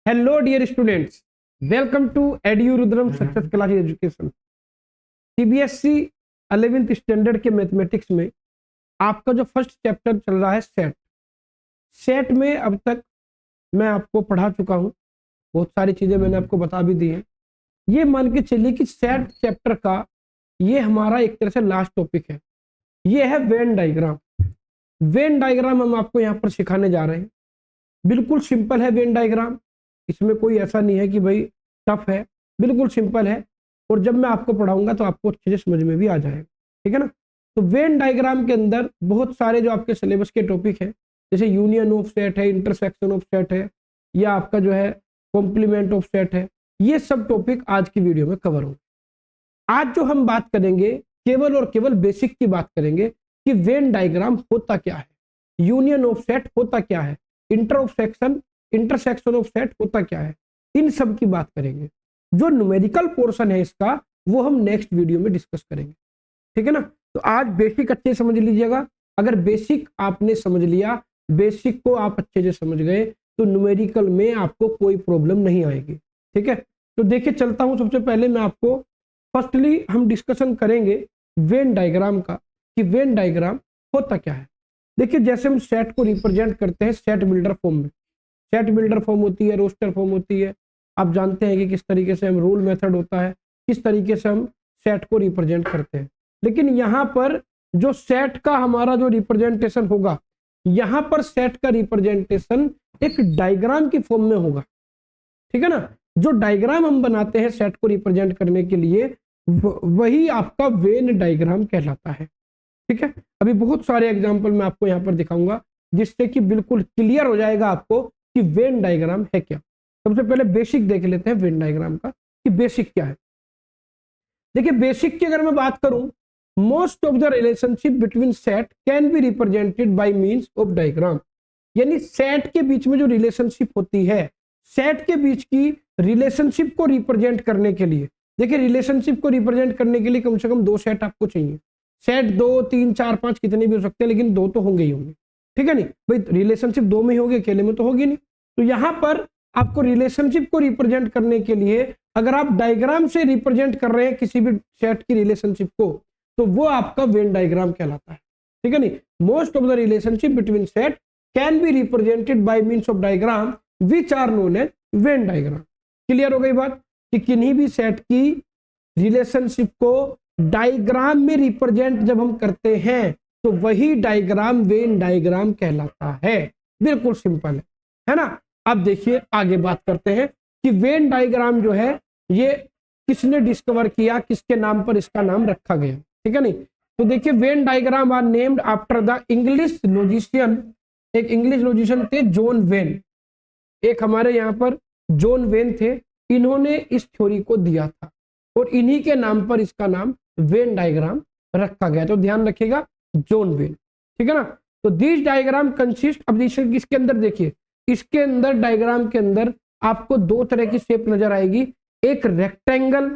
Hello dear students, welcome to edu Rudram success class education. CBSE 11th standard के mathematics में आपका जो first chapter चल रहा है सेट में अब तक मैं आपको पढ़ा चुका हूं, बहुत सारी चीजें मैंने आपको बता भी दी हैं। ये मान के चलिए कि सेट चैप्टर का ये हमारा एक तरह से लास्ट टॉपिक है। ये है वेन डायग्राम। वेन डायग्राम हम आपको यहाँ पर सिखाने जा रहे हैं। बिल्कुल सिंपल है वेन डायग्राम, इसमें कोई ऐसा नहीं है कि भाई टफ है, बिल्कुल सिंपल है। और जब मैं आपको पढ़ाऊंगा तो आपको अच्छे से समझ में भी आ जाएगा, ठीक है ना। तो वेन डायग्राम के अंदर बहुत सारे जो आपके सिलेबस के टॉपिक है, जैसे यूनियन ऑफ सेट है, इंटरसेक्शन ऑफ सेट है, या आपका जो है कॉम्प्लीमेंट ऑफ सेट है, ये सब टॉपिक आज की वीडियो में कवर होंगे। आज जो हम बात करेंगे केवल और केवल बेसिक की बात करेंगे कि वेन डायग्राम होता क्या है, यूनियन ऑफ सेट होता क्या है, इंटरसेक्शन ऑफ सेट होता क्या है, इन सब की बात करेंगे। जो न्यूमेरिकल पोर्शन है इसका वो हम नेक्स्ट वीडियो में डिस्कस करेंगे, ठीक है ना। तो आज बेसिक अच्छे समझ लीजिएगा। अगर बेसिक आपने समझ लिया, बेसिक को आप अच्छे से समझ गए तो न्यूमेरिकल में आपको कोई प्रॉब्लम नहीं आएगी, ठीक है। तो देखिए चलता हूं, सबसे पहले मैं आपको फर्स्टली हम डिस्कशन करेंगे वेन डायग्राम का कि वेन डायग्राम होता क्या है। देखिए जैसे हम सेट को रिप्रेजेंट करते हैं सेट बिल्डर फॉर्म में, सेट बिल्डर फॉर्म होती है, रोस्टर फॉर्म होती है। आप जानते हैं कि किस तरीके से हम रूल मेथड होता है, किस तरीके से हम सेट को रिप्रेजेंट करते हैं। लेकिन यहाँ पर जो सेट का हमारा जो रिप्रेजेंटेशन होगा, यहाँ पर सेट का रिप्रेजेंटेशन एक डायग्राम की फॉर्म में होगा, ठीक है ना। जो डायग्राम हम बनाते हैं सेट को रिप्रेजेंट करने के लिए वही आपका वेन डायग्राम कहलाता है, ठीक है। अभी बहुत सारे एग्जाम्पल मैं आपको यहाँ पर दिखाऊंगा जिससे कि बिल्कुल क्लियर हो जाएगा आपको कि वेन डायग्राम है क्या। सबसे पहले बेसिक देख लेते हैं वेन डायग्राम का कि बेसिक क्या है। देखिए बेसिक की अगर मैं बात करूं, most of the relationship between set can be represented by means of diagram. यानी सेट के बीच में जो रिलेशनशिप होती है, सेट के बीच की रिलेशनशिप को रिप्रेजेंट करने के लिए, देखिए रिलेशनशिप को रिप्रेजेंट करने के लिए कम से कम दो सेट आपको चाहिए। सेट 2, 3, 4, 5 कितने भी हो सकते हैं, लेकिन दो तो होंगे ही होंगे, ठीक है। नहीं भाई रिलेशनशिप दो में ही होगी, अकेले में तो होगी नहीं। तो यहां पर आपको रिलेशनशिप को रिप्रेजेंट करने के लिए अगर आप डायग्राम से रिप्रेजेंट कर रहे हैं किसी भी सेट की रिलेशनशिप को, तो वो आपका वेन डायग्राम कहलाता है, ठीक है। नहीं most of the relationship between set can be represented by means of diagram which are known as Venn diagram. Clear हो गई बात कि किन्हीं भी सेट की रिलेशनशिप को डायग्राम में रिप्रेजेंट जब हम करते हैं तो वही डायग्राम वेन डायग्राम कहलाता है। बिल्कुल सिंपल है ना। अब देखिए आगे बात करते हैं कि वेन डायग्राम जो है ये किसने डिस्कवर किया, किसके नाम पर इसका नाम रखा गया, ठीक है। नहीं तो देखिए Venn diagram are named after the English logician. एक इंग्लिश लॉजिशियन थे जॉन वेन, एक हमारे यहाँ पर जॉन वेन थे, इन्होंने इस थ्योरी को दिया था और इन्हीं के नाम पर इसका नाम वेन डायग्राम रखा गया। तो ध्यान रखिएगा जॉन वेन, ठीक है ना। तो दिस डायग्राम कंसिस्ट, अब इसके अंदर देखिए, इसके अंदर डायग्राम के अंदर आपको दो तरह की शेप नजर आएगी, एक रेक्टेंगल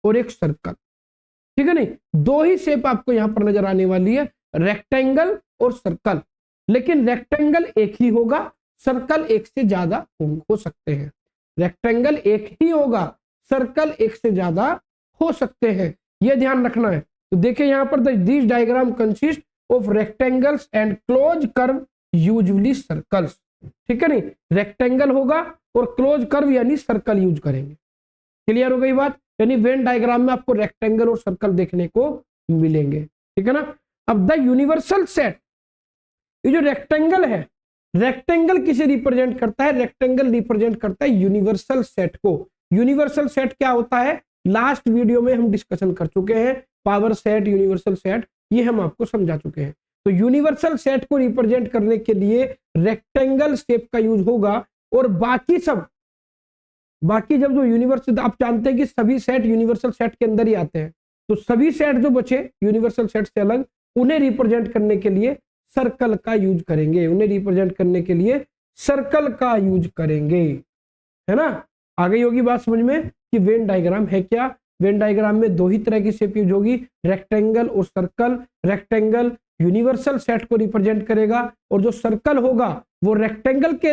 और एक सर्कल, ठीक है। नहीं दो ही शेप आपको यहां पर नजर आने वाली है, रेक्टेंगल और सर्कल। लेकिन रेक्टेंगल एक ही होगा, सर्कल एक से ज्यादा हो सकते हैं। रेक्टेंगल एक ही होगा, सर्कल एक से ज्यादा हो सकते हैं, यह ध्यान रखना है। तो देखिए यहां पर this diagram consist of rectangles and close curve usually circles, ठीक है। नहीं रेक्टेंगल होगा और क्लोज कर्व यानी सर्कल यूज करेंगे। क्लियर हो गई बात। यानी वेन डायग्राम में आपको रेक्टेंगल और सर्कल देखने को मिलेंगे, ठीक है ना। अब द यूनिवर्सल सेट, ये जो रेक्टेंगल है, रेक्टेंगल किसे रिप्रेजेंट करता है, रेक्टेंगल रिप्रेजेंट करता है यूनिवर्सल सेट को। यूनिवर्सल सेट क्या होता है, लास्ट वीडियो में हम डिस्कशन कर चुके हैं, पावर सेट, यूनिवर्सल सेट, ये हम आपको समझा चुके हैं। तो यूनिवर्सल सेट को रिप्रेजेंट करने के लिए रेक्टेंगल शेप का यूज होगा और बाकी जब जो यूनिवर्सल, आप जानते हैं कि सभी सेट यूनिवर्सल सेट के अंदर ही आते हैं, तो सभी सेट जो बचे यूनिवर्सल सेट से अलग, उन्हें रिप्रेजेंट करने के लिए सर्कल का यूज करेंगे, उन्हें रिप्रेजेंट करने के लिए सर्कल का यूज करेंगे, है ना। आ गई होगी बात समझ में कि वेन डायग्राम है क्या। वेन डायग्राम में दो ही तरह की शेप यूज होगी, रेक्टेंगल और सर्कल। रेक्टेंगल यूनिवर्सल सेट को रिप्रेजेंट करेगा और जो सर्कल होगा वो रेक्टेंगल के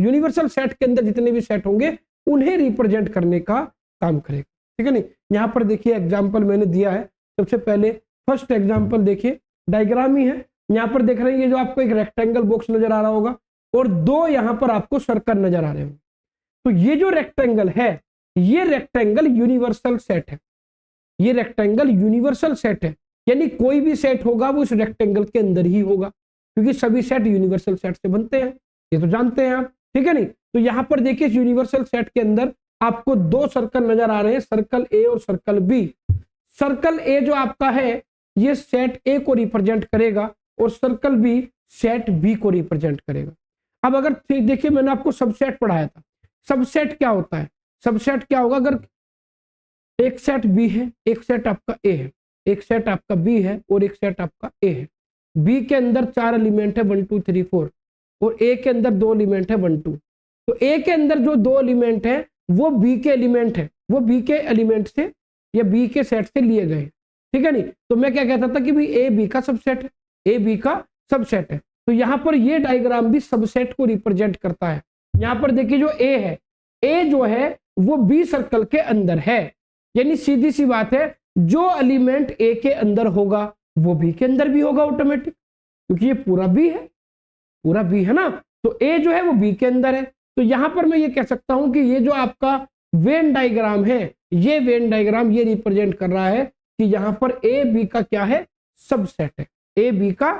यूनिवर्सल सेट के अंदर जितने भी सेट होंगे उन्हें रिप्रेजेंट करने का काम करेगा, ठीक है नहीं। यहाँ पर देखिए एग्जाम्पल मैंने दिया है। सबसे पहले फर्स्ट एग्जाम्पल देखिए, डायग्राम ही है। यहाँ पर देख रहे हैं ये जो आपको एक रेक्टेंगल बॉक्स नजर आ रहा होगा और दो यहाँ पर आपको सर्कल नजर आ रहे होंगे। तो ये जो रेक्टेंगल है ये रेक्टेंगल यूनिवर्सल सेट है, ये रेक्टेंगल यूनिवर्सल सेट है, यानी कोई भी सेट होगा वो इस रेक्टेंगल के अंदर ही होगा, क्योंकि सभी सेट यूनिवर्सल सेट से बनते हैं, ये तो जानते हैं आप, ठीक है नहीं। तो यहाँ पर देखिए यूनिवर्सल सेट के अंदर आपको दो सर्कल नजर आ रहे हैं, सर्कल ए और सर्कल बी। सर्कल ए जो आपका है ये सेट ए को रिप्रेजेंट करेगा और सर्कल बी सेट बी को रिप्रेजेंट करेगा। अब अगर देखिए मैंने आपको सबसेट पढ़ाया था, सबसेट क्या होता है, सबसेट क्या होगा, अगर एक सेट बी है, एक सेट आपका ए है, एक सेट आपका बी है और एक सेट आपका ए है। बी के अंदर 4 एलिमेंट है 1 2 3 4 और ए के अंदर 2 एलिमेंट है 1 2। तो ए के अंदर जो 2 एलिमेंट है वो बी के एलिमेंट है, वो बी के एलिमेंट से या बी के सेट से लिए गए, ठीक है नहीं। तो मैं क्या कहता था कि भाई ए बी का सबसेट है, ए बी का सबसेट है। तो यहाँ पर ये डायग्राम भी सबसेट को रिप्रेजेंट करता है। यहाँ पर देखिए जो ए है, ए जो है वो बी सर्कल के अंदर है, यानी सीधी सी बात है जो एलिमेंट ए के अंदर होगा वो बी के अंदर भी होगा ऑटोमेटिक, क्योंकि ये पूरा बी है, पूरा बी है ना। तो ए जो है वो बी के अंदर है। तो यहां पर मैं ये कह सकता हूं कि ये जो आपका वेन डायग्राम है, ये वेन डायग्राम ये रिप्रेजेंट कर रहा है कि यहां पर ए बी का क्या है, सबसेट है, ए बी का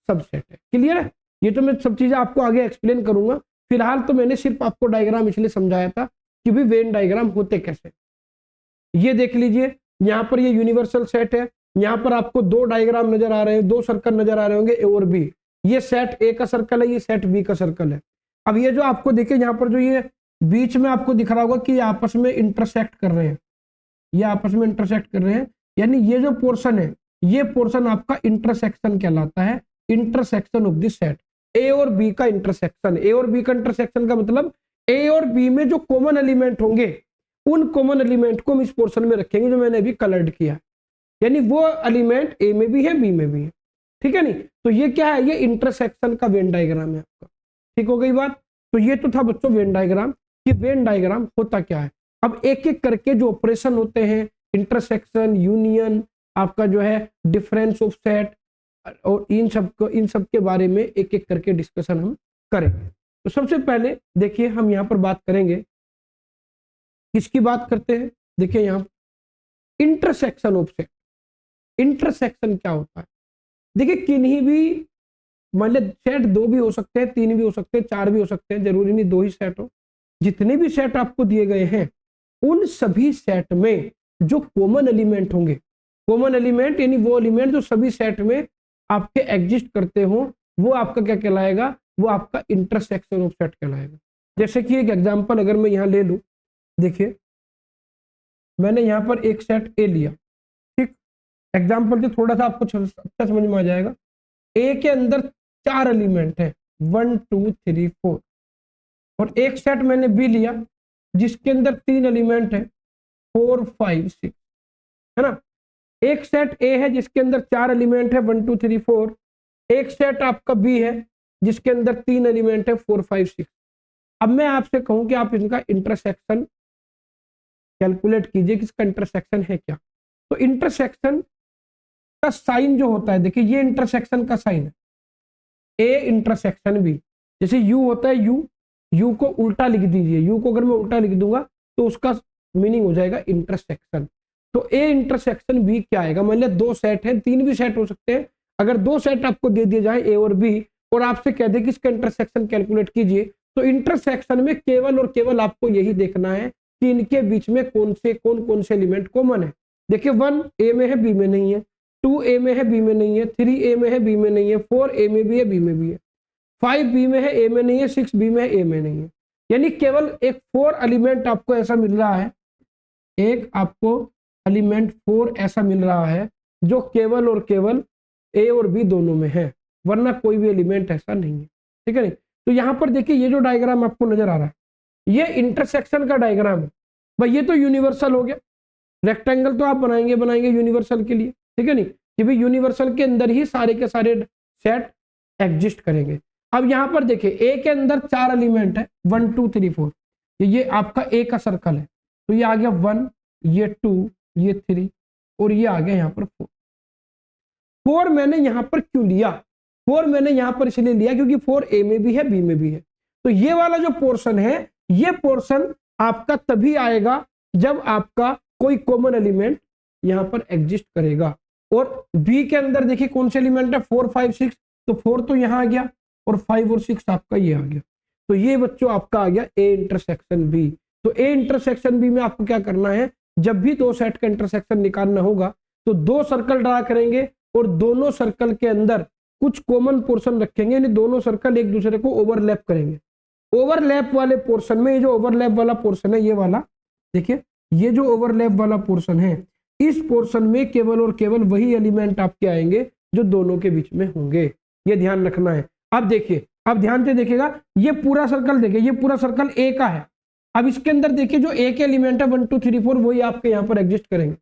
सबसेट है। क्लियर है। ये तो मैं सब चीजें आपको आगे एक्सप्लेन करूंगा, फिलहाल तो मैंने सिर्फ आपको डायग्राम इसलिए समझाया था कि भी वेन डायग्राम होते कैसे। ये देख लीजिए यहाँ पर ये यूनिवर्सल सेट है, यहाँ पर आपको दो डायग्राम नजर आ रहे हैं, दो सर्कल नजर आ रहे होंगे ए और बी। ये सेट ए का सर्कल है, ये सेट बी का सर्कल है। अब ये जो आपको देखिए यहाँ पर जो ये बीच में आपको दिख रहा होगा कि ये आपस में इंटरसेक्ट कर रहे हैं, ये आपस में इंटरसेक्ट कर रहे हैं, यानी ये जो पोर्शन है ये पोर्शन आपका इंटरसेक्शन कहलाता है, intersection of this set, A और बी का इंटरसेक्शन। ए और बी का इंटरसेक्शन का मतलब ए और बी में जो कॉमन एलिमेंट होंगे उन कॉमन एलिमेंट को हम इस पोर्शन में रखेंगे जो मैंने अभी कलर्ड किया, यानी वो एलिमेंट ए में भी है बी में भी है, ठीक है नहीं। तो ये क्या है, ये इंटरसेक्शन का वेन डायग्राम है आपका, ठीक हो गई बात। तो ये तो था बच्चों वेन डायग्राम, कि वेन डायग्राम होता क्या है। अब एक एक करके जो ऑपरेशन होते हैं, इंटरसेक्शन, यूनियन, आपका जो है डिफरेंस ऑफ सेट, और इन सब के बारे में एक एक करके डिस्कशन हम करेंगे। तो सबसे पहले देखिए हम यहाँ पर बात करेंगे, किसकी बात करते हैं, देखिए यहाँ इंटरसेक्शन ऑफ सेट। इंटरसेक्शन क्या होता है, देखिए किन्हीं भी मान लीजिए सेट दो भी हो सकते हैं, तीन भी हो सकते हैं, चार भी हो सकते हैं, जरूरी नहीं दो ही सेट हो। जितने भी सेट आपको दिए गए हैं उन सभी सेट में जो कॉमन एलिमेंट होंगे, कॉमन एलिमेंट यानी वो एलिमेंट जो सभी सेट में आपके एग्जिस्ट करते हो, वो आपका क्या कहलाएगा, वो आपका इंटरसेक्शन ऑफ सेट कहलाएगा। जैसे कि एक एग्जांपल अगर मैं यहाँ ले लूं, देखिए मैंने यहाँ पर एक सेट ए लिया, ठीक, एग्जांपल से थोड़ा सा आपको अच्छा समझ में आ जाएगा। ए के अंदर 4 एलिमेंट है 1 2 3 4, और एक सेट मैंने बी लिया जिसके अंदर 3 एलिमेंट है 4 5 6, है ना। एक सेट ए है जिसके अंदर 4 एलिमेंट है 1 2 3 4, एक सेट आपका बी है जिसके अंदर 3 एलिमेंट है 4 5 6। अब मैं आपसे कहूं कि आप इनका इंटरसेक्शन कैलकुलेट कीजिए कि इसका इंटरसेक्शन है क्या। तो इंटरसेक्शन का साइन जो होता है, देखिए ये इंटरसेक्शन का साइन है, ए इंटरसेक्शन बी, जैसे यू होता है यू को उल्टा लिख दीजिए, यू को अगर मैं उल्टा लिख दूंगा तो उसका मीनिंग हो जाएगा इंटरसेक्शन। तो ए इंटरसेक्शन बी क्या आएगा, मान लिया दो सेट है, तीन भी सेट हो सकते हैं, अगर दो सेट आपको दे दिए जाए ए और बी और आपसे कह दे कि इसका इंटरसेक्शन कैलकुलेट कीजिए, तो इंटरसेक्शन में केवल और केवल आपको यही देखना है कि इनके बीच में कौन कौन से एलिमेंट कॉमन है। देखिए 1 ए में है बी में नहीं है, 2 ए में है बी में नहीं है, 3 ए में है बी में नहीं है, 4 ए में भी है बी में भी है, 5 बी में है ए में नहीं है, 6 बी में है ए में नहीं है। यानी केवल एक 4 एलिमेंट आपको ऐसा मिल रहा है, एक आपको एलिमेंट 4 ऐसा मिल रहा है जो केवल और केवल ए और बी दोनों में है, वरना कोई भी एलिमेंट ऐसा नहीं है, ठीक है नहीं। तो यहाँ पर देखिए ये जो डायग्राम आपको नजर आ रहा है ये इंटरसेक्शन का डायग्राम है भाई, ये तो यूनिवर्सल हो गया। रेक्टेंगल तो आप बनाएंगे यूनिवर्सल के लिए, ठीक है नहीं, कि भाई यूनिवर्सल के अंदर ही सारे के सारे सेट एग्जिस्ट करेंगे। अब यहां पर देखिए ए के अंदर 4 एलिमेंट है, 1 2 3 4, ये आपका ए का सर्कल है, तो ये आ गया 1, ये 2, ये 3 और ये आ गया यहाँ पर 4। 4 मैंने यहाँ पर क्यों लिया? 4 मैंने यहाँ पर इसलिए लिया क्योंकि 4 ए में भी है, बी में भी है। तो ये वाला जो पोर्शन है, ये पोर्शन आपका तभी आएगा जब आपका कोई कॉमन एलिमेंट यहाँ पर एग्जिस्ट करेगा। और बी के अंदर देखिए कौन से एलिमेंट है, 4 5 6, तो 4 तो यहाँ आ गया और 5 और 6 आपका ये आ गया। तो ये बच्चों आपका आ गया ए इंटरसेक्शन बी। तो ए इंटरसेक्शन बी में आपको क्या करना है, जब भी दो सेट का इंटरसेक्शन निकालना होगा तो 2 सर्कल ड्रा करेंगे और दोनों सर्कल के अंदर कुछ कॉमन पोर्शन रखेंगे, यानी दोनों सर्कल एक दूसरे को ओवरलैप करेंगे। ओवरलैप वाले पोर्शन में, ये जो ओवरलैप वाला पोर्शन है, ये वाला देखिए, ये जो ओवरलैप वाला पोर्शन है, इस पोर्शन में केवल और केवल वही एलिमेंट आपके आएंगे जो दोनों के बीच में होंगे। ये ध्यान रखना है। अब देखिए, अब ध्यान से देखिएगा, ये पूरा सर्कल देखिए, ये पूरा सर्कल ए का है। अब इसके अंदर देखिए जो ए के एलिमेंट है 1 2 3 4 वही आपके यहाँ पर एग्जिस्ट करेंगे।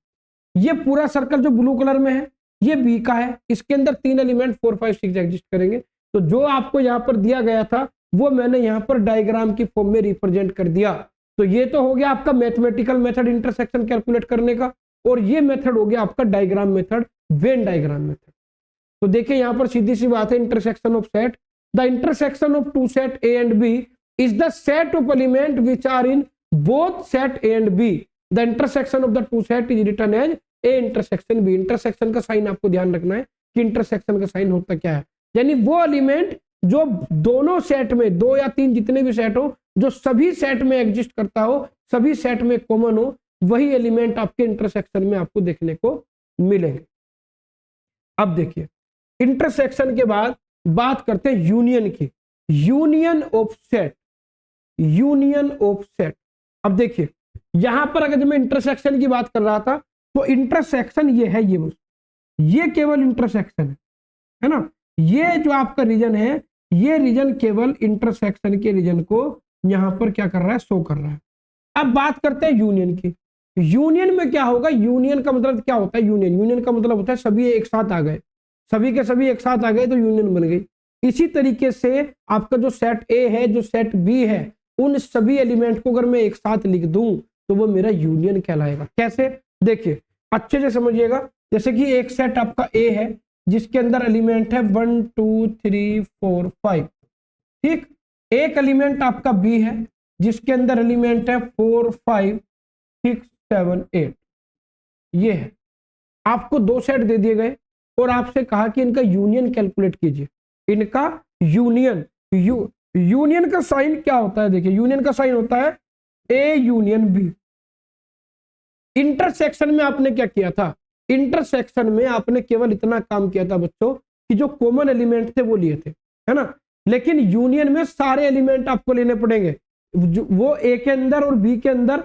ये पूरा सर्कल जो ब्लू कलर में है ये बी का है, इसके अंदर 3 एलिमेंट 4 5 6 एग्जिस्ट करेंगे। तो जो आपको यहाँ पर दिया गया था वो मैंने यहाँ पर डायग्राम की फॉर्म में रिप्रेजेंट कर दिया। तो ये तो हो गया आपका मैथमेटिकल मेथड इंटरसेक्शन कैलकुलेट करने का, और ये मेथड हो गया आपका diagram method, Venn diagram method. तो देखिए यहाँ पर सीधी सी बात है, intersection of set, the intersection of two set A and B is the set of element which are in both set A and B. The intersection of the two set is written as A intersection B. Intersection का sign आपको ध्यान रखना है कि intersection का sign होता क्या है, यानी वो एलिमेंट जो दोनों सेट में, 2 या 3 जितने भी सेट हो, जो सभी सेट में एग्जिस्ट करता हो, सभी सेट में कॉमन हो, वही एलिमेंट आपके इंटरसेक्शन में आपको देखने को मिलेंगे। अब देखिए, इंटरसेक्शन के बाद बात करते हैं यूनियन की, union of set, union of set. अब देखिए यहां पर अगर मैं इंटरसेक्शन की बात कर रहा था तो इंटरसेक्शन ये है, ये केवल इंटरसेक्शन है ना, ये जो आपका रीजन है, ये रीजन केवल इंटरसेक्शन के रीजन को यहां पर क्या कर रहा है, शो कर रहा है। अब बात करते हैं यूनियन की। यूनियन में क्या होगा, यूनियन का मतलब क्या होता है, यूनियन का मतलब होता है सभी एक साथ आ गए, सभी के सभी एक साथ आ गए तो यूनियन बन गई। इसी तरीके से आपका जो सेट ए है, जो सेट बी है, उन सभी एलिमेंट को अगर मैं एक साथ लिख दूं तो वो मेरा यूनियन कहलाएगा। कैसे, देखिए अच्छे से समझिएगा। जैसे कि एक सेट आपका ए है जिसके अंदर एलिमेंट है 1 2 3 4 5, ठीक। एक एलिमेंट आपका बी है जिसके अंदर एलिमेंट है 4 5 6 7 8, ये है। आपको 2 सेट दे दिए गए और आपसे कहा कि इनका यूनियन कैलकुलेट कीजिए, इनका यूनियन। यूनियन का साइन क्या होता है, देखिए यूनियन का साइन होता है ए यूनियन बी। इंटरसेक्शन में आपने क्या किया था, इंटरसेक्शन में आपने केवल इतना काम किया था बच्चों कि जो कॉमन एलिमेंट थे वो लिए थे, है ना। लेकिन यूनियन में सारे एलिमेंट आपको लेने पड़ेंगे, वो ए के अंदर और बी के अंदर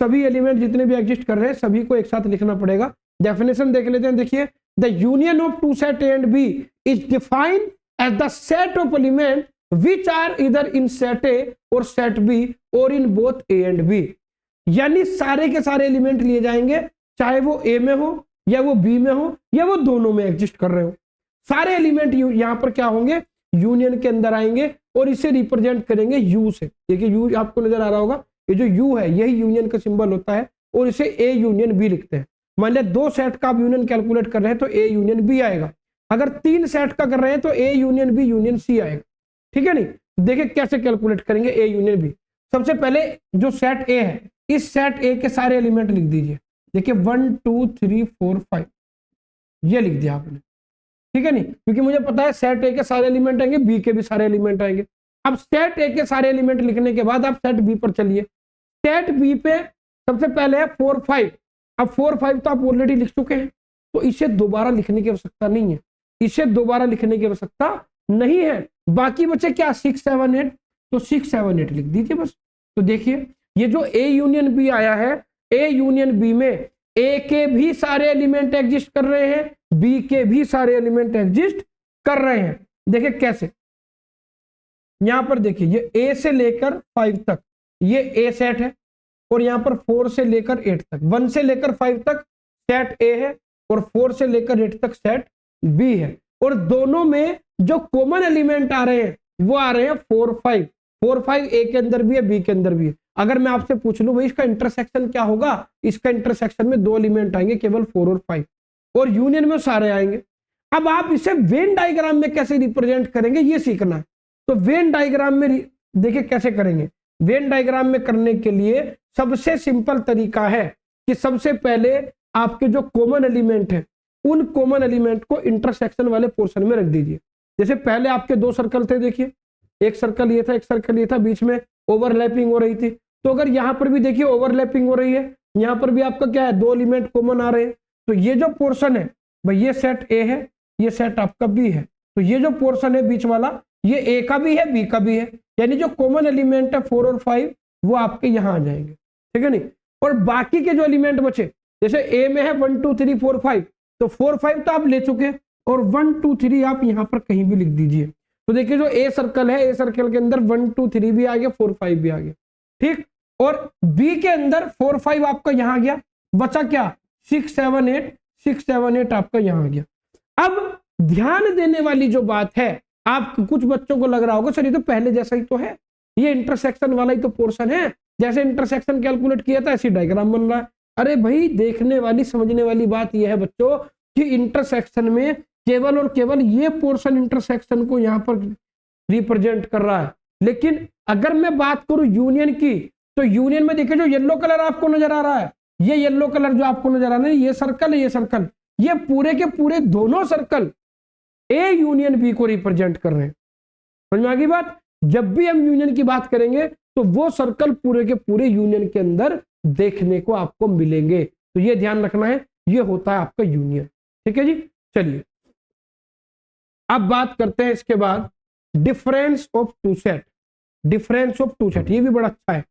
सभी एलिमेंट जितने भी एग्जिस्ट कर रहे हैं सभी को एक साथ लिखना पड़ेगा। डेफिनेशन देख लेते हैं, देखिए the union of two set A and B is defined as the set of element which are इधर इन सेट ए और सेट बी और in both A and B. यानी सारे के सारे एलिमेंट लिए जाएंगे, चाहे वो ए में हो या वो बी में हो या वो दोनों में एग्जिस्ट कर रहे हो, सारे एलिमेंट यहाँ पर क्या होंगे, यूनियन के अंदर आएंगे और इसे रिप्रेजेंट करेंगे यू से। देखिए यू आपको नजर आ रहा होगा, ये जो यू है यही यूनियन का सिंबल होता है और इसे ए यूनियन बी लिखते हैं। मान लिया 2 सेट का आप यूनियन कैलकुलेट कर रहे हैं तो ए यूनियन बी आएगा, अगर 3 सेट का कर रहे हैं तो A union B union C आएगा, ठीक है। नहीं देखिए कैसे कैलकुलेट करेंगे ए यूनियन बी। सबसे पहले जो सेट ए है, इस सेट ए के सारे एलिमेंट लिख दीजिए। देखिए 1 2 3 4 5 ये लिख दिया आपने, ठीक है नहीं, क्योंकि मुझे पता है सेट ए के सारे एलिमेंट आएंगे, बी के भी सारे एलिमेंट आएंगे। अब सेट ए के सारे एलिमेंट लिखने के बाद आप सेट बी पर चलिए। सेट बी पे सबसे पहले है 4 5। अब 4 5 तो आप ऑलरेडी लिख चुके हैं, तो इसे दोबारा लिखने की आवश्यकता नहीं है, इसे दोबारा लिखने की आवश्यकता नहीं है। बाकी बचे क्या, 6 7 8, तो 6 7 8 लिख दीजिए बस। तो देखिए ये जो ए यूनियन बी आया है, ए यूनियन बी में ए के भी सारे एलिमेंट एग्जिस्ट कर रहे हैं, बी के भी सारे एलिमेंट एग्जिस्ट कर रहे हैं। देखिए कैसे, यहां पर देखिए ये ए से लेकर 5 तक ये ए सेट है और यहां पर 4 से लेकर 8 तक, 1 से लेकर 5 तक सेट ए है और 4 से लेकर 8 तक सेट बी है। और दोनों में जो कॉमन एलिमेंट आ रहे हैं वो आ रहे हैं 4 5। 4 5 ए के अंदर भी है, बी के अंदर भी है। अगर मैं आपसे पूछ लूं भाई इसका इंटरसेक्शन क्या होगा, इसका इंटरसेक्शन में 2 एलिमेंट आएंगे केवल 4 और 5, और यूनियन में सारे आएंगे। अब आप इसे वेन डायग्राम में कैसे रिप्रेजेंट करेंगे ये सीखना है। तो वेन डायग्राम में देखिए कैसे करेंगे। वेन डायग्राम में करने के लिए सबसे सिंपल तरीका है कि सबसे पहले आपके जो कॉमन एलिमेंट है उन कॉमन एलिमेंट को इंटरसेक्शन वाले पोर्शन में रख दीजिए। जैसे पहले आपके 2 सर्कल थे, देखिए एक सर्कल ये था, एक सर्कल ये था, बीच में ओवरलैपिंग हो रही थी। तो अगर यहां पर भी देखिए ओवरलैपिंग हो रही है, यहां पर भी आपका क्या है 2 एलिमेंट कॉमन आ रहे हैं। तो ये जो पोर्शन है भाई ये सेट ए है, ये सेट आपका बी है। तो ये जो पोर्शन है बीच वाला ये ए का भी है बी का भी है, यानी जो कॉमन एलिमेंट है 4 और 5 वो आपके यहां आ जाएंगे, ठीक है नहीं। और बाकी के जो एलिमेंट बचे, जैसे ए में है 1 2 3 4 5, तो 4 5 तो आप ले चुके, और 1 2 3 आप यहां पर कहीं भी लिख दीजिए। तो देखिए जो ए सर्कल है, ए सर्कल के अंदर 1 2 3 भी आ गया, 4 5 भी आ गया, ठीक। और बी के अंदर 4 5 आपका यहां आ गया, बचा क्या 6 7 8, 6 7 8 आपका यहां आ गया। अब ध्यान देने वाली जो बात है, आप कुछ बच्चों को लग रहा होगा सर ये तो पहले जैसा ही तो है, ये इंटरसेक्शन वाला ही तो पोर्शन है, जैसे इंटरसेक्शन कैलकुलेट किया था ऐसी डायग्राम बन रहा है। अरे भाई देखने वाली समझने वाली बात यह है बच्चों कि इंटरसेक्शन में केवल और केवल ये पोर्शन इंटरसेक्शन को यहां पर रिप्रेजेंट कर रहा है। लेकिन अगर मैं बात करूं यूनियन की, तो यूनियन में देखिए जो येलो कलर आपको नजर आ रहा है, ये येलो कलर जो आपको नजर आ रहा है ये सर्कल है, ये सर्कल, ये पूरे के पूरे दोनों सर्कल ए यूनियन बी को रिप्रेजेंट कर रहे हैं। समझ में आ गई बात। जब भी हम यूनियन की बात करेंगे तो वो सर्कल पूरे के पूरे यूनियन के अंदर देखने को आपको मिलेंगे। तो ये ध्यान रखना है, ये होता है आपका यूनियन, ठीक है जी। चलिए अब बात करते हैं इसके बाद difference of two set. Difference of two set ये भी बड़ा अच्छा है।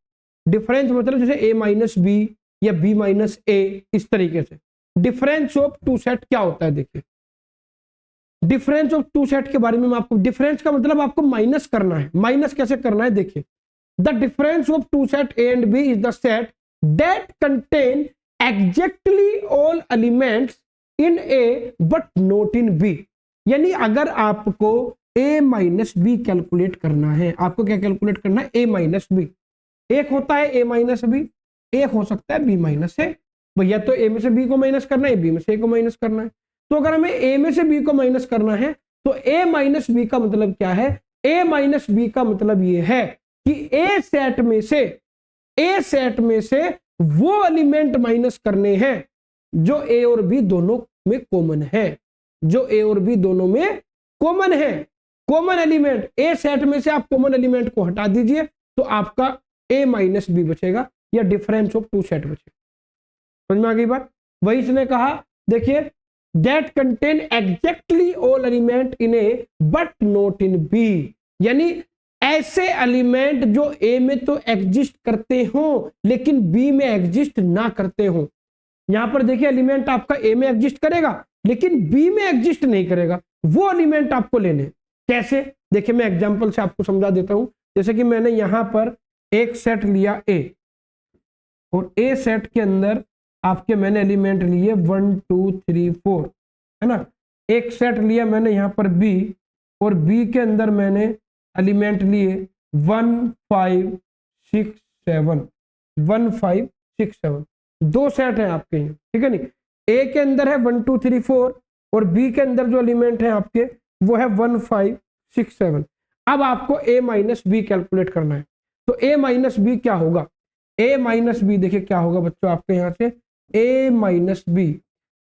डिफरेंस मतलब जैसे ए माइनस बी या बी माइनस ए, इस तरीके से। डिफरेंस ऑफ टू सेट क्या होता है, देखिए डिफरेंस ऑफ टू सेट के बारे में मैं आपको, डिफरेंस का मतलब आपको माइनस करना है। माइनस कैसे करना है देखिए, the difference of two set A and B is the set that contain exactly all elements in A but not in B. यानी अगर आपको ए माइनस बी कैलकुलेट करना है, आपको क्या कैलकुलेट करना है, ए माइनस बी। एक होता है ए माइनस बी, एक हो सकता है बी माइनस ए। भैया तो ए में से बी को माइनस करना है, बी में से ए को माइनस करना है। तो अगर हमें ए में से बी को माइनस करना है तो ए माइनस बी का मतलब क्या है, ए माइनस बी का मतलब ये है कि ए सेट में से वो एलिमेंट माइनस करने हैं जो ए और बी दोनों में कॉमन है, जो ए और बी दोनों में कॉमन है। कॉमन एलिमेंट ए सेट में से आप कॉमन एलिमेंट को हटा दीजिए तो आपका ए माइनस बी बचेगा या डिफरेंस ऑफ टू सेट बचेगा। समझ में आ गई बात। वही इसने कहा देखिए that contain exactly all element in A but not in B, यानी ऐसे एलिमेंट जो A में तो एग्जिस्ट करते हो लेकिन B में एग्जिस्ट ना करते हो। यहां पर देखिए एलिमेंट आपका A में एग्जिस्ट करेगा लेकिन B में एग्जिस्ट नहीं करेगा, वो एलिमेंट आपको लेने। कैसे देखिए मैं एग्जांपल से आपको समझा देता हूं। जैसे कि मैंने यहां पर एक सेट लिया A, और A सेट के अंदर आपके मैंने एलिमेंट लिए 1 2 3 4 है ना। एक सेट लिया मैंने यहाँ पर B, और B के अंदर मैंने एलिमेंट लिए 1 5 6 7, 1 5 6 7, 2 सेट है आपके यहाँ, ठीक है नहीं। A के अंदर है 1 2 3 4 और B के अंदर जो एलिमेंट है आपके वो है 1 5 6 7। अब आपको A माइनस बी कैलकुलेट करना है। तो A माइनस बी क्या होगा, A माइनस बी देखिए क्या होगा बच्चों आपके यहाँ से A माइनस बी।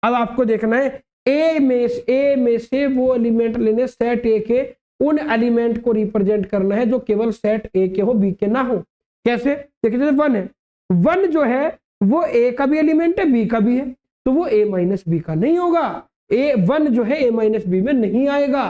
अब आपको देखना है ए में से वो एलिमेंट लेने, सेट ए के उन एलिमेंट को रिप्रेजेंट करना है जो केवल सेट ए के हो बी के ना हो। कैसे देखिए जैसे 1 है, 1 जो है वो ए का भी एलिमेंट है बी का भी है, तो वो ए माइनस बी का नहीं होगा। A1 जो है ए माइनस बी में नहीं आएगा।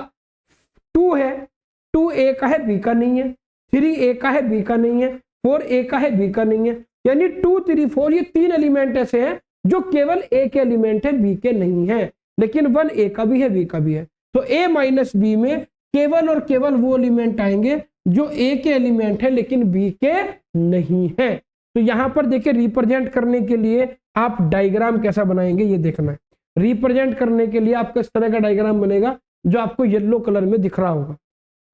2 है, 2 ए का है बी का नहीं है, 3 ए का है बी का नहीं है, 4 ए का है बी का नहीं है। यानी 2 3 4 ये 3 एलिमेंट ऐसे हैं जो केवल ए के एलिमेंट है बी के नहीं है, लेकिन 1 ए का भी है बी का भी है। तो ए माइनस बी में केवल और केवल वो एलिमेंट आएंगे जो ए के एलिमेंट है लेकिन बी के नहीं है। तो यहां पर देखिए रिप्रेजेंट करने के लिए आप डायग्राम कैसा बनाएंगे ये देखना है। रिप्रेजेंट करने के लिए आपका इस तरह का डायग्राम बनेगा जो आपको येलो कलर में दिख रहा होगा।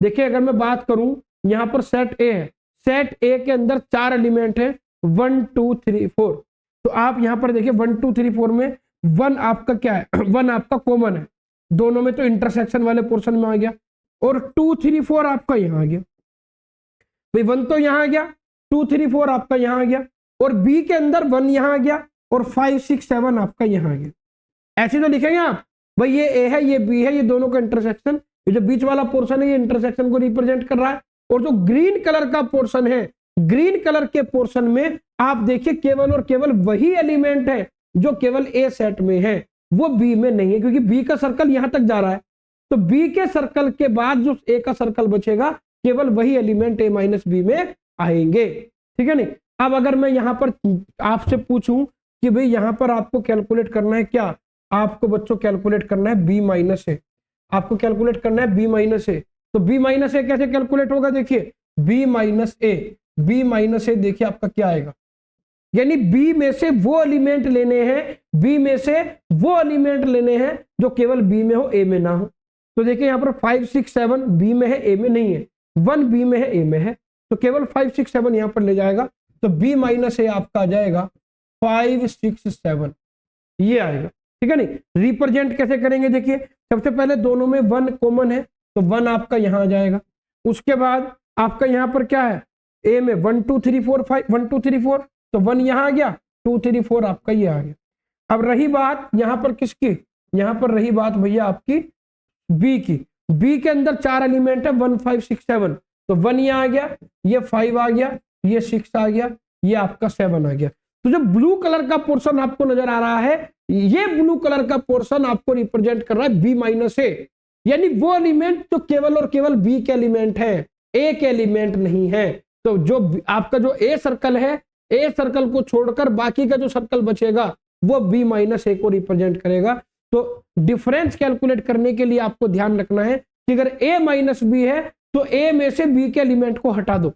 देखिए अगर मैं बात करूं यहां पर सेट ए है, सेट ए के अंदर 4 एलिमेंट है 1 2 3 4। तो आप यहां पर देखिए 1 2 3 4 में 1 आपका क्या है 1 आपका कॉमन है दोनों में, तो इंटरसेक्शन वाले पोर्शन में आ गया, और 2 3 4 आपका यहां आ गया भाई, 1 तो यहां आ गया, 2 3 4 आपका यहां आ गया, और बी के अंदर 1 यहां आ गया, और 5 6 7 आपका यहां आ गया। ऐसे तो लिखेंगे आप भाई ये ए है ये बी है, ये दोनों का इंटरसेक्शन, ये जो बीच वाला पोर्शन है ये इंटरसेक्शन को रिप्रेजेंट कर रहा है, और जो ग्रीन कलर का पोर्शन है, ग्रीन कलर के पोर्शन में आप देखिए केवल और केवल वही एलिमेंट है जो केवल ए सेट में है, वो बी में नहीं है, क्योंकि बी का सर्कल यहां तक जा रहा है, तो बी के सर्कल के बाद जो ए का सर्कल बचेगा केवल वही एलिमेंट ए माइनस बी में आएंगे, ठीक है नहीं। अब अगर मैं यहां पर आपसे पूछूं कि भाई यहां पर आपको कैलकुलेट करना है क्या, आपको बच्चों कैलकुलेट करना है बी माइनस ए, आपको कैलकुलेट करना है बी माइनस ए, तो बी माइनस ए कैसे कैलकुलेट होगा, देखिए बी माइनस ए देखिए आपका क्या आएगा, यानी बी में से वो एलिमेंट लेने हैं, बी में से वो एलिमेंट लेने हैं जो केवल बी में हो ए में ना हो। तो देखिए यहाँ पर 5 6 7 बी में है ए में नहीं है, 1 बी में है ए में है, तो केवल 5 6 7 यहाँ पर ले जाएगा, तो बी माइनस ए आपका आ जाएगा 5 6 7, ये आएगा, ठीक है नहीं। रिप्रेजेंट कैसे करेंगे, देखिए सबसे पहले दोनों में 1 कॉमन है, तो 1 आपका यहां आ जाएगा, उसके बाद आपका यहां पर क्या है ए में 1 2 3 4 5 1 2 3 4, तो 1 यहां आ गया, 2 3 4 आपका ये आ गया। अब रही बात यहां पर किसकी, यहां पर रही बात भैया आपकी बी की, बी के अंदर 4 एलिमेंट है 1 5 6 7, तो 1 यहां आ गया, ये 5 आ गया, ये 6 आ गया, ये आपका 7 आ गया। तो जो ब्लू कलर का पोर्शन आपको नजर आ रहा है, ये ब्लू कलर का पोर्शन आपको रिप्रेजेंट कर रहा है बी माइनस ए, यानी वो एलिमेंट जो केवल और केवल बी के एलिमेंट है, ए के एलिमेंट नहीं है। तो जो आपका जो ए सर्कल है, ए सर्कल को छोड़कर बाकी का जो सर्कल बचेगा वो बी माइनस ए को रिप्रेजेंट करेगा। तो डिफरेंस कैलकुलेट करने के लिए आपको ध्यान रखना है कि अगर ए माइनस बी है तो ए में से बी के एलिमेंट को हटा दो,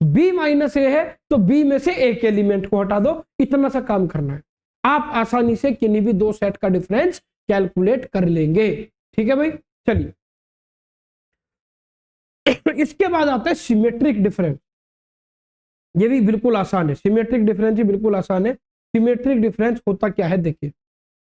बी माइनस ए है तो बी में से ए के एलिमेंट को हटा दो, इतना सा काम करना है। आप आसानी से किन्हीं भी दो सेट का डिफरेंस कैलकुलेट कर लेंगे, ठीक है भाई। चलिए इसके बाद आता है सिमेट्रिक डिफरेंस, ये भी बिल्कुल आसान है, सिमेट्रिक डिफरेंस ही बिल्कुल आसान है। सिमेट्रिक डिफरेंस होता क्या है, देखिए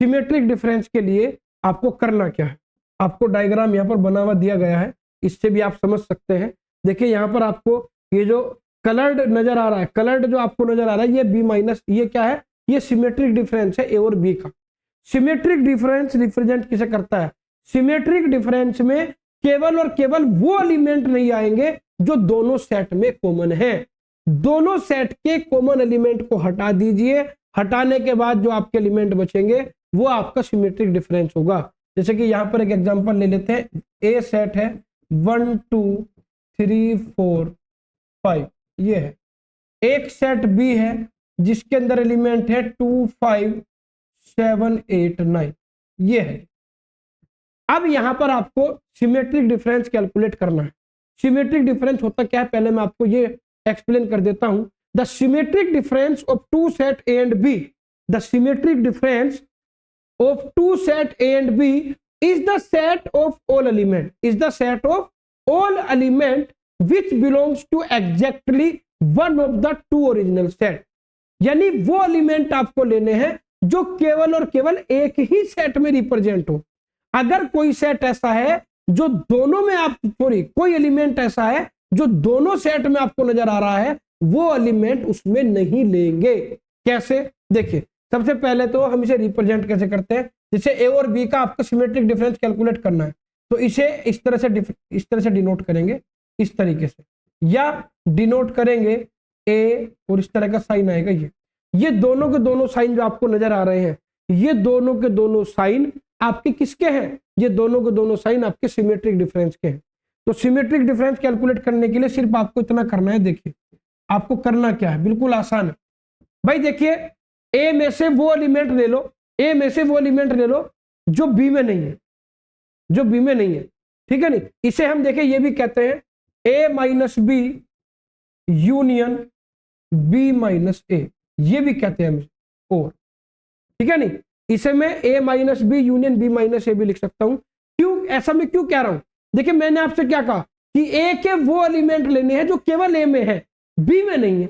सिमेट्रिक डिफरेंस के लिए आपको करना क्या है, आपको डायग्राम यहाँ पर बना हुआ दिया गया है, इससे भी आप समझ सकते हैं। देखिए यहाँ पर आपको ये जो कलर्ड नजर आ रहा है, कलर्ड जो आपको नजर आ रहा है ये बी माइनस, ये क्या है, ये सिमेट्रिक डिफरेंस है ए और बी का। सिमेट्रिक डिफरेंस रिप्रेजेंट किसे करता है, सिमेट्रिक डिफरेंस में केवल और केवल वो एलिमेंट नहीं आएंगे जो दोनों सेट में कॉमन है, दोनों सेट के कॉमन एलिमेंट को हटा दीजिए, हटाने के बाद जो आपके एलिमेंट बचेंगे वो आपका सिमेट्रिक डिफरेंस होगा। जैसे कि यहां पर एक एग्जांपल ले लेते हैं, ए सेट है 1 2 3 4 5, ये है। एक सेट बी है जिसके अंदर एलिमेंट है 2 5 7 8 9, ये है। अब यहां पर आपको सिमेट्रिक डिफरेंस कैलकुलेट करना है। सिमेट्रिक डिफरेंस होता क्या है, पहले मैं आपको ये एक्सप्लेन कर देता हूं। The symmetric difference of two set A and B, the symmetric difference of two set A and B is the set of all element, is the set of all element which belongs to exactly one of the two original set। यानी वो element आपको लेने हैं जो केवल और केवल एक ही सेट में रिप्रेजेंट हो। अगर कोई सेट ऐसा है जो दोनों में आप कोई एलिमेंट ऐसा है जो दोनों सेट में आपको नजर आ रहा है, वो एलिमेंट उसमें नहीं लेंगे। कैसे, देखिए सबसे पहले तो हम इसे रिप्रेजेंट कैसे करते हैं, जैसे ए और बी का आपको सिमेट्रिक डिफरेंस कैलकुलेट करना है तो इसे इस तरह से डिनोट करेंगे, इस तरीके से, या डिनोट करेंगे ए और इस तरह का साइन आएगा। ये दोनों के दोनों साइन जो आपको नजर आ रहे हैं, ये दोनों के दोनों साइन आपके किसके हैं, ये दोनों के दोनों साइन आपके सिमेट्रिक डिफरेंस के हैं। तो सिमेट्रिक डिफरेंस कैलकुलेट करने के लिए सिर्फ आपको इतना करना है, देखिए आपको करना क्या है, बिल्कुल आसान है भाई। देखिए ए में से वो एलिमेंट ले लो, ए में से वो एलिमेंट ले लो जो बी में नहीं है, जो बी में नहीं है, ठीक है नहीं। इसे हम देखें ये भी कहते हैं A minus B union B minus A, ये भी कहते हैं हम, और ठीक है नहीं। इसे मैं A minus B union B minus A भी लिख सकता हूं। क्यों ऐसा मैं क्यों कह रहा हूं, देखिए मैंने आपसे क्या कहा कि ए के वो एलिमेंट लेने हैं जो केवल ए में है, बी में नहीं है।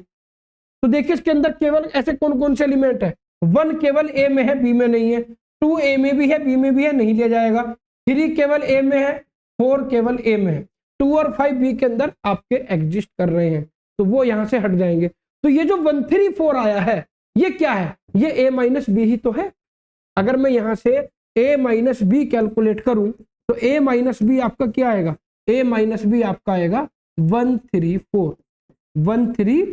तो देखिए इसके अंदर केवल ऐसे कौन कौन से एलिमेंट है, 1 केवल ए में है, बी में नहीं है, 2 ए में भी है, बी में भी है, नहीं लिया जाएगा, 3 केवल ए में है, 4 केवल ए में है, 2 और 5 बी के अंदर आपके एग्जिस्ट कर रहे हैं, तो वो यहां से हट जाएंगे। तो ये जो 1 3 4 आया है ये क्या है, ये a माइनस बी ही तो है। अगर मैं यहां से a माइनस बी कैलकुलेट करूं तो a माइनस बी आपका क्या आएगा, a माइनस बी आपका आएगा 1 3 4, 1 3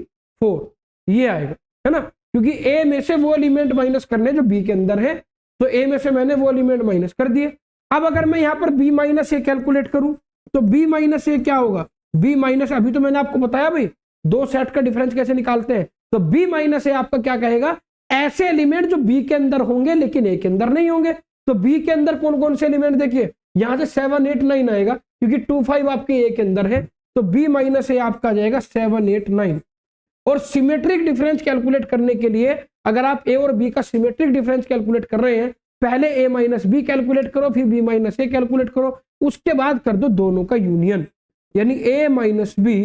4 ये आएगा, है ना, क्योंकि a में से वो एलिमेंट माइनस करने जो b के अंदर है, तो a में से मैंने वो एलिमेंट माइनस कर दिए। अब अगर मैं यहाँ पर b माइनस ए कैलकुलेट करूं तो b माइनस ए क्या होगा, b माइनस, अभी तो मैंने आपको बताया भाई दो सेट का डिफरेंस कैसे निकालते हैं, तो b माइनस ए आपका क्या कहेगा, ऐसे एलिमेंट जो b के अंदर होंगे लेकिन a के अंदर नहीं होंगे। तो b के अंदर कौन कौन से एलिमेंट देखिए, यहां से 7 8 9 आएगा क्योंकि 2 5 आपके a के अंदर है, तो b माइनस ए आपका आ जाएगा 7 8 9। और सिमेट्रिक डिफरेंस कैलकुलेट करने के लिए अगर आप a और b का सिमेट्रिक डिफरेंस कैलकुलेट कर रहे हैं, पहले a माइनस बी कैलकुलेट करो, फिर b माइनस ए कैलकुलेट करो, उसके बाद कर दो दोनों का यूनियन, यानी a minus B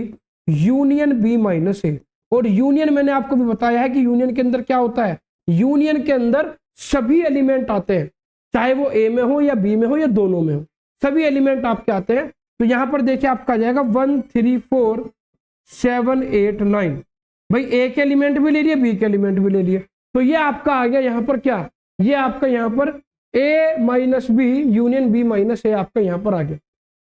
union b minus A. और यूनियन मैंने आपको भी बताया है कि यूनियन के अंदर क्या होता है, यूनियन के अंदर सभी एलिमेंट आते हैं, चाहे वो ए में हो या बी में हो या दोनों में हो, सभी एलिमेंट आपके आते हैं। तो यहां पर देखिए आपका आ जाएगा 1 3 4 7 8 9, भाई ए के एलिमेंट भी ले लिए, बी के एलिमेंट भी ले लिए, तो ये आपका आ गया यहाँ पर क्या, ये आपका यहाँ पर a minus B union b minus A आपका यहाँ पर आ गया।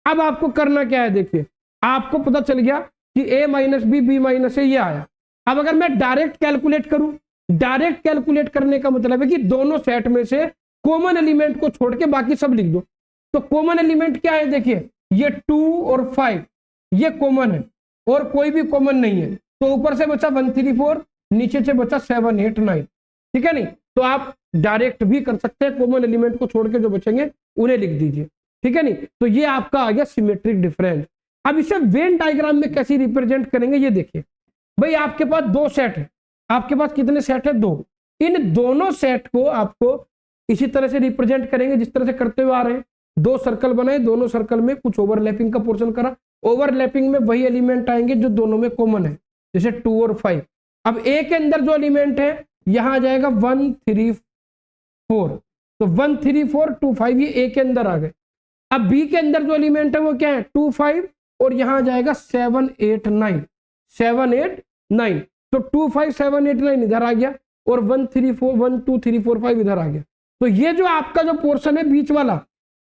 अब आपको करना क्या है, देखिए आपको पता चल गया कि a minus B minus A ये आया। अब अगर मैं डायरेक्ट कैलकुलेट करूं, डायरेक्ट कैलकुलेट करने का मतलब है कि दोनों सेट में से कॉमन एलिमेंट को छोड़ के बाकी सब लिख दो। तो कॉमन एलिमेंट क्या है, देखिए ये 2 और 5 ये कॉमन है और कोई भी कॉमन नहीं है, तो ऊपर से बचा 1 3 4, नीचे से बचा 7 8 9, ठीक है नहीं। तो आप डायरेक्ट भी कर सकते हैं, कॉमन एलिमेंट को छोड़ के जो बचेंगे उन्हें लिख दीजिए, ठीक है नहीं। तो ये आपका आ गया सिमेट्रिक डिफरेंस। अब इसे वेन डायग्राम में कैसे रिप्रेजेंट करेंगे, ये देखिए भाई आपके पास दो सेट है, आपके पास कितने सेट है, दो, इन दोनों सेट को आपको इसी तरह से रिप्रेजेंट करेंगे जिस तरह से करते हुए आ रहे हैं। दो सर्कल बनाए, दोनों सर्कल में कुछ ओवरलैपिंग का पोर्शन करा, ओवरलैपिंग में वही एलिमेंट आएंगे जो दोनों में कॉमन है, जैसे 2 और 5। अब ए के अंदर जो एलिमेंट है यहां आ जाएगा 1 3 4, तो 1 3 4 2 5 ये ए के अंदर आ गए। अब बी के अंदर जो एलिमेंट है वो क्या है, 2 5 और यहां आ जाएगा 7 8 9, 7 8 9, तो 2 5 7 8 9 इधर आ गया और 1 3 4 1 2 3 4 5 इधर आ गया। तो ये जो आपका जो पोर्शन है बीच वाला,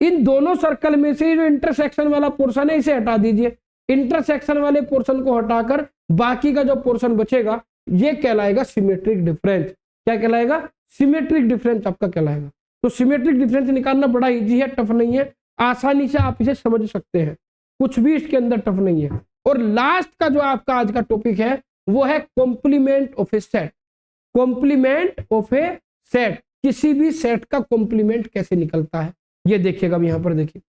इन दोनों सर्कल में से जो इंटरसेक्शन वाला पोर्शन है इसे हटा दीजिए। इंटरसेक्शन वाले पोर्शन को हटाकर बाकी का जो पोर्शन बचेगा ये कहलाएगा सिमेट्रिक डिफरेंस। क्या कहलाएगा, सिमेट्रिक डिफरेंस आपका कहलाएगा। तो सिमेट्रिक डिफरेंस निकालना बड़ा इजी है, टफ नहीं है, आसानी से आप इसे समझ सकते हैं, कुछ भी इसके अंदर टफ नहीं है। और लास्ट का जो आपका आज का टॉपिक है वो है complement of a set. Complement of a set, किसी भी सेट का कॉम्प्लीमेंट कैसे निकलता है ये देखिएगा। अब यहां पर देखिए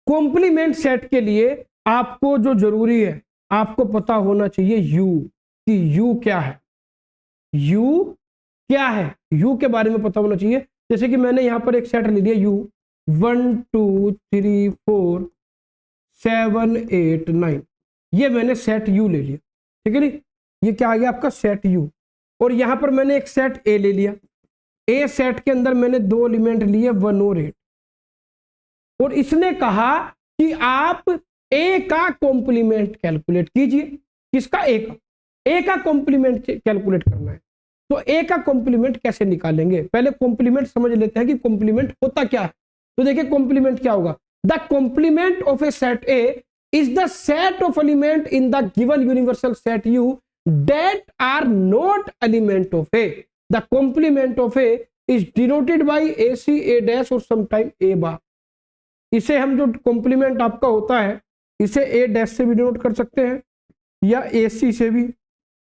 कॉम्प्लीमेंट सेट के लिए आपको जो जरूरी है, आपको पता होना चाहिए यू, कि यू क्या है, यू क्या है, यू के बारे में पता होना चाहिए। जैसे कि मैंने यहां पर एक सेट ले लिया यू, 1 2 3 4 7 8 9, ये मैंने सेट यू ले लिया, ठीक है नहीं, ये क्या आ गया आपका सेट यू। और यहां पर मैंने एक सेट ए ले लिया, ए सेट के अंदर मैंने दो एलिमेंट लिए 1 और 8, और इसने कहा कि आप ए का कॉम्प्लीमेंट कैलकुलेट कीजिए। किसका, ए का, ए का कॉम्प्लीमेंट कैलकुलेट करना है। तो ए का कॉम्प्लीमेंट कैसे निकालेंगे, पहले कॉम्प्लीमेंट समझ लेते हैं कि कॉम्प्लीमेंट होता क्या है। तो देखिए कॉम्प्लीमेंट क्या होगा, the complement of a set A is the set of element in the given universal set U that are not element of A. The complement of A is denoted by AC, A dash और sometime A bar. इसे हम जो complement आपका होता है इसे A dash से भी डिनोट कर सकते हैं या AC से भी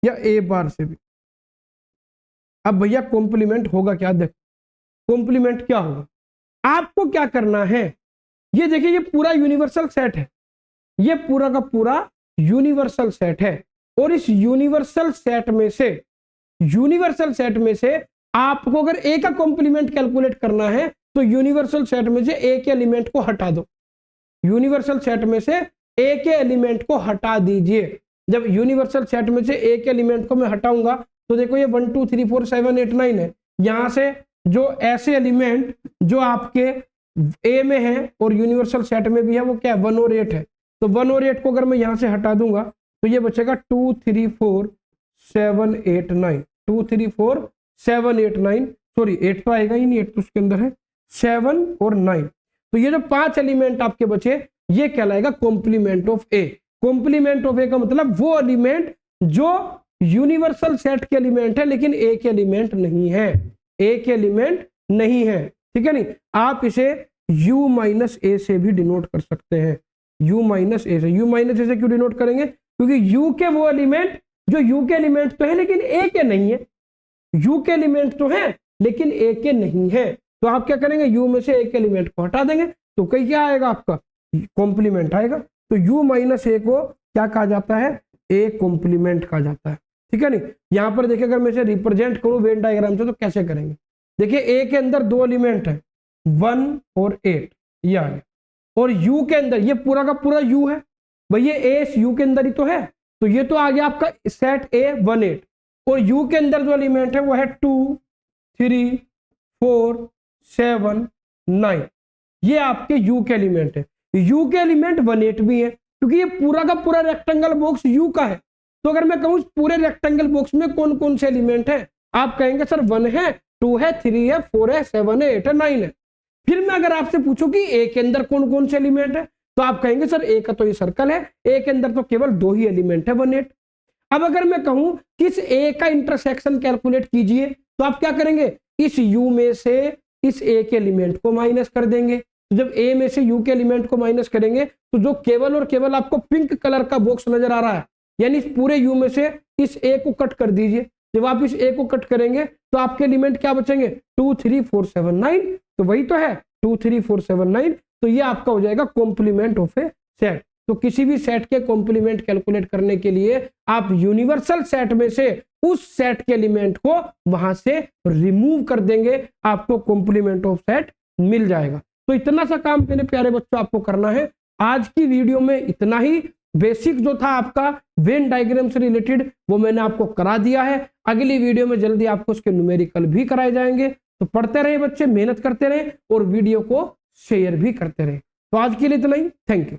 या A bar से भी। अब भैया complement होगा क्या, देख complement क्या होगा, आपको क्या करना है, ये देखिए ये पूरा यूनिवर्सल सेट है, ये पूरा का पूरा यूनिवर्सल सेट है। और इस यूनिवर्सल सेट में से आपको अगर ए का कॉम्प्लीमेंट कैलकुलेट करना है तो यूनिवर्सल सेट में से ए के एलिमेंट को हटा दो, यूनिवर्सल सेट में से ए के एलिमेंट को हटा दीजिए। जब यूनिवर्सल सेट में से ए के एलिमेंट को मैं हटाऊंगा तो देखो ये 1 2 3 4 7 8 9 है। यहां से जो ऐसे एलिमेंट जो आपके ए में है और यूनिवर्सल सेट में भी है वो क्या है 1 और 8 है। तो 1 और 8 को अगर मैं यहां से हटा दूंगा तो ये बचेगा 2 3 4 7 8 9 2 3 4 7 8 9 सॉरी 8 तो आएगा ही नहीं, 8 तो उसके अंदर है 7 और 9। तो ये जो 5 एलिमेंट आपके बचे ये कहलाएगा complement of A. Complement of A का मतलब वो एलिमेंट जो यूनिवर्सल सेट के एलिमेंट है लेकिन ए के एलिमेंट नहीं है, ए के एलिमेंट नहीं है, ठीक है नहीं। आप इसे u माइनस ए से भी डिनोट कर सकते हैं, u माइनस ए से। u माइनस ए से क्यों डिनोट करेंगे? क्योंकि u के वो एलिमेंट जो u के एलिमेंट तो है लेकिन a के नहीं है, u के एलिमेंट तो है लेकिन a के नहीं है। तो आप क्या करेंगे u में से a के एलिमेंट को हटा देंगे तो कहीं क्या आएगा आपका कॉम्प्लीमेंट आएगा। तो u माइनस ए को क्या कहा जाता है? a कॉम्प्लीमेंट कहा जाता है, ठीक है नहीं। यहां पर देखिए अगर मैं इसे रिप्रेजेंट करूं वेन डायग्राम से तो कैसे करेंगे? देखिए a के अंदर 2 एलिमेंट है 1 और 8 ये आ गया, और u के अंदर ये पूरा का पूरा u है भाई, ये a u के अंदर ही तो है, तो ये तो आ गया आपका सेट a 1 8। और u के अंदर जो एलिमेंट है वो है 2 3 4 7 9, ये आपके u के एलिमेंट है। u के एलिमेंट 1 8 भी है क्योंकि ये पूरा का पूरा रेक्टेंगल बॉक्स u का है। तो अगर मैं कहूं पूरे रेक्टेंगल बॉक्स में कौन कौन से एलिमेंट है, आप कहेंगे सर 1 है 2 है 3 है 4 है 7 है 8 है 9 है। फिर मैं अगर आपसे पूछूं कि ए के अंदर कौन कौन से एलिमेंट है तो आप कहेंगे सर ए का तो ये सर्कल है, ए के अंदर तो केवल 2 ही एलिमेंट है 1 8। अब अगर मैं कहूं कि इस ए का इंटरसेक्शन कैलकुलेट कीजिए तो आप क्या करेंगे? इस u में से इस a के एलिमेंट को माइनस कर देंगे। तो जब a में से u के एलिमेंट को माइनस करेंगे तो जो केवल और केवल आपको पिंक कलर का बॉक्स नजर आ रहा है, यानी इस पूरे u में से इस a को कट कर दीजिए। जब आप इस a को कट करेंगे तो आपके एलिमेंट क्या बचेंगे? 2 3 4 7 9, तो वही तो है 2 3 4 7 9। तो ये आपका हो जाएगा कॉम्प्लीमेंट ऑफ ए सेट। तो किसी भी सेट के कॉम्प्लीमेंट कैलकुलेट करने के लिए आप यूनिवर्सल सेट में से उस सेट के एलिमेंट को वहां से रिमूव कर देंगे, आपको कॉम्प्लीमेंट ऑफ सेट मिल जाएगा। तो इतना सा काम मेरे प्यारे बच्चों आपको करना है। आज की वीडियो में इतना ही। बेसिक जो था आपका वेन डायग्राम से रिलेटेड वो मैंने आपको करा दिया है। अगली वीडियो में जल्दी आपको उसके न्यूमेरिकल भी कराए जाएंगे। तो पढ़ते रहे बच्चे, मेहनत करते रहे और वीडियो को शेयर भी करते रहे। तो आज के लिए इतना ही, थैंक यू।